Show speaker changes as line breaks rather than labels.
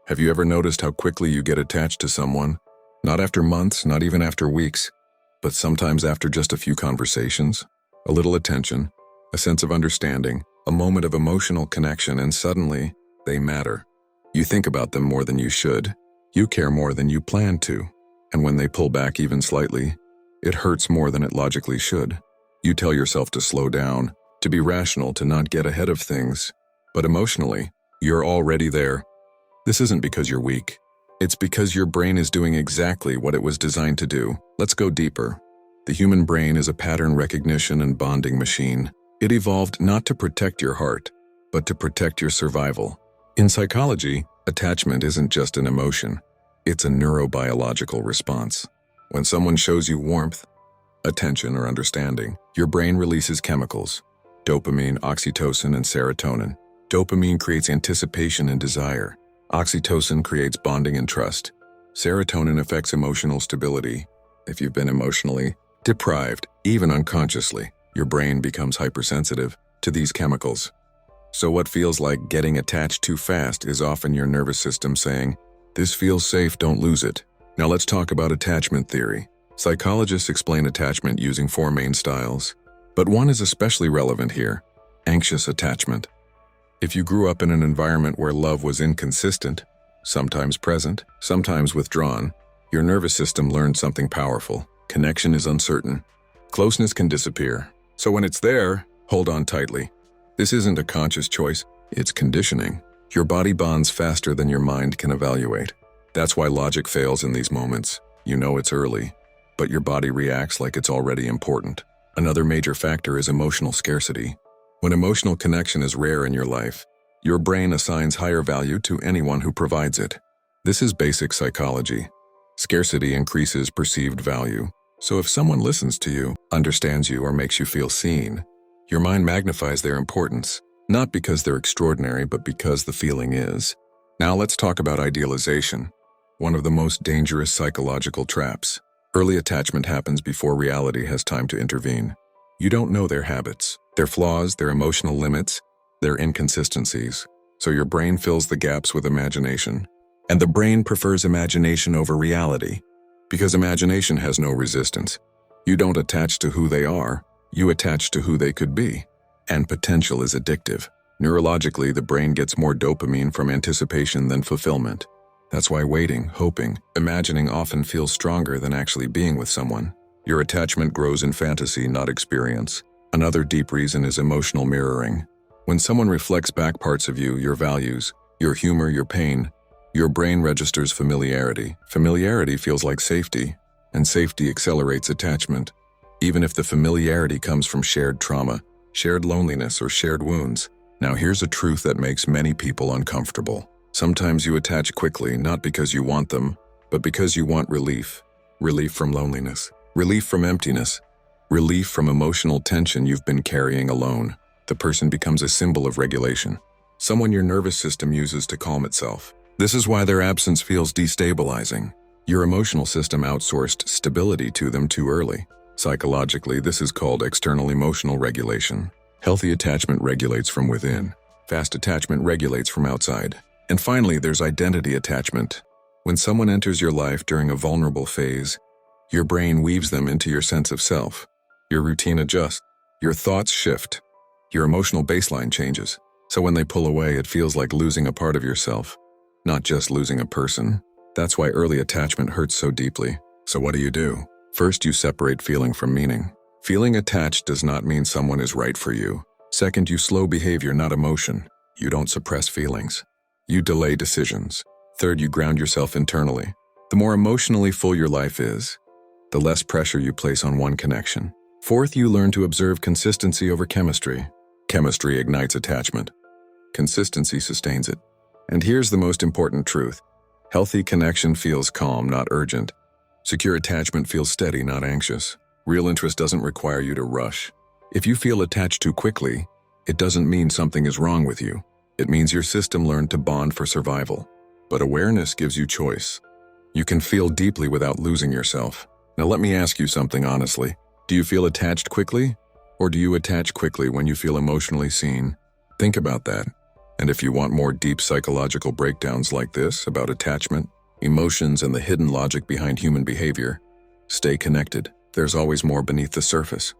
Have you ever noticed how quickly you get attached to someone? Not after months, not even after weeks, but sometimes after just a few conversations, a little attention, a sense of understanding, a moment of emotional connection, and suddenly, they matter. You think about them more than you should. You care more than you plan to. And when they pull back even slightly, it hurts more than it logically should. You tell yourself to slow down, to be rational, to not get ahead of things. But emotionally, you're already there. This isn't because you're weak. It's because your brain is doing exactly what it was designed to do. Let's go deeper. The human brain is a pattern recognition and bonding machine. It evolved not to protect your heart, but to protect your survival. In psychology, attachment isn't just an emotion. It's a neurobiological response. When someone shows you warmth, attention, or understanding, your brain releases chemicals: dopamine, oxytocin, and serotonin. Dopamine creates anticipation and desire. Oxytocin creates bonding and trust. Serotonin affects emotional stability. If you've been emotionally deprived, even unconsciously, your brain becomes hypersensitive to these chemicals. So what feels like getting attached too fast is often your nervous system saying, "This feels safe, don't lose it." Now let's talk about attachment theory. Psychologists explain attachment using four main styles, but one is especially relevant here: anxious attachment. If you grew up in an environment where love was inconsistent, sometimes present, sometimes withdrawn, your nervous system learned something powerful. Connection is uncertain. Closeness can disappear. So when it's there, hold on tightly. This isn't a conscious choice, it's conditioning. Your body bonds faster than your mind can evaluate. That's why logic fails in these moments. You know it's early, but your body reacts like it's already important. Another major factor is emotional scarcity. When emotional connection is rare in your life, your brain assigns higher value to anyone who provides it. This is basic psychology. Scarcity increases perceived value. So if someone listens to you, understands you, or makes you feel seen, your mind magnifies their importance, not because they're extraordinary, but because the feeling is. Now let's talk about idealization, one of the most dangerous psychological traps. Early attachment happens before reality has time to intervene. You don't know their habits, their flaws, their emotional limits, their inconsistencies. So your brain fills the gaps with imagination. And the brain prefers imagination over reality, because imagination has no resistance. You don't attach to who they are, you attach to who they could be. And potential is addictive. Neurologically, the brain gets more dopamine from anticipation than fulfillment. That's why waiting, hoping, imagining often feels stronger than actually being with someone. Your attachment grows in fantasy, not experience. Another deep reason is emotional mirroring. When someone reflects back parts of you, your values, your humor, your pain, your brain registers familiarity. Familiarity feels like safety, and safety accelerates attachment. Even if the familiarity comes from shared trauma, shared loneliness, or shared wounds. Now here's a truth that makes many people uncomfortable. Sometimes you attach quickly, not because you want them, but because you want relief. Relief from loneliness. Relief from emptiness. Relief from emotional tension you've been carrying alone. The person becomes a symbol of regulation. Someone your nervous system uses to calm itself. This is why their absence feels destabilizing. Your emotional system outsourced stability to them too early. Psychologically, this is called external emotional regulation. Healthy attachment regulates from within. Fast attachment regulates from outside. And finally, there's identity attachment. When someone enters your life during a vulnerable phase, your brain weaves them into your sense of self. Your routine adjusts. Your thoughts shift. Your emotional baseline changes. So when they pull away, it feels like losing a part of yourself, not just losing a person. That's why early attachment hurts so deeply. So what do? First, you separate feeling from meaning. Feeling attached does not mean someone is right for you. Second, you slow behavior, not emotion. You don't suppress feelings. You delay decisions. Third, you ground yourself internally. The more emotionally full your life is, the less pressure you place on one connection. Fourth, you learn to observe consistency over chemistry. Chemistry ignites attachment. Consistency sustains it. And here's the most important truth. Healthy connection feels calm, not urgent. Secure attachment feels steady, not anxious. Real interest doesn't require you to rush. If you feel attached too quickly, it doesn't mean something is wrong with you. It means your system learned to bond for survival. But awareness gives you choice. You can feel deeply without losing yourself. Now let me ask you something honestly. Do you feel attached quickly? Or do you attach quickly when you feel emotionally seen? Think about that. And if you want more deep psychological breakdowns like this about attachment, emotions, and the hidden logic behind human behavior, stay connected. There's always more beneath the surface.